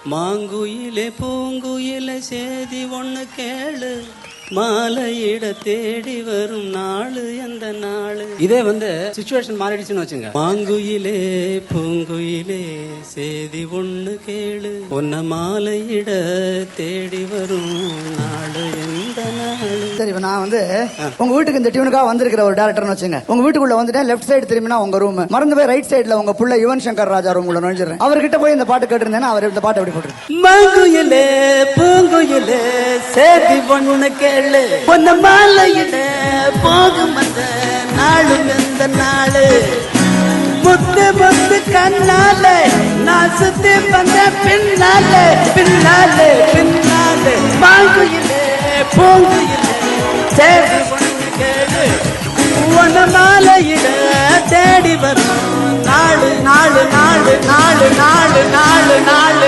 மாங்குயிலே பூங்குயிலே சேதி ஒண்ணு கேளு, மாலையிட தேடி வரும் நாளு எந்த நாளு. இதே சிச்சுவேஷன் மாறிடுச்சுன்னு வச்சுங்க. மாங்குயிலே பூங்குயிலே சேதி ஒண்ணு கேளு, உன்ன மாலையிட தேடி வரும் நாளு எந்த நாளு. சரி, நான் உங்க வீட்டுக்கு இந்த டியூனுக்காக வந்திருக்கிற ஒரு டேரக்டர்னு வச்சுங்க. உங்க வீட்டுக்குள்ள வந்துட்டேன், லெஃப்ட் சைடு திரும்பினா உங்க ரூம், மறந்து போய் ரைட் சைடுல உங்க புள்ள யுவன் சங்கர் ராஜா ரூம் உள்ள நுழைஞ்சிடறேன். அவர்கிட்ட போய் இந்த பாட்டு கேட்டிருந்தேன்னா அவர் இந்த பாட்டு எப்படி போட்டுருக்கேன். மாங்குயிலே பூங்குயிலே சேதி ஒண்ணு கேளு, உன்ன மாலையிட போகும் அந்த நாளு எந்த நாளு. முத்து முத்து கண்ணாலே நான் சுத்தி வந்த பின்னாலே பின்னாலே பின்னாலே. மாங்குயிலே பூங்குயிலே சேதி ஒண்ணு கேளு, உன்ன மாலையிட தேடி வரும் நாளு நாளு நாளு நாளு நாளு நாளு நாளு.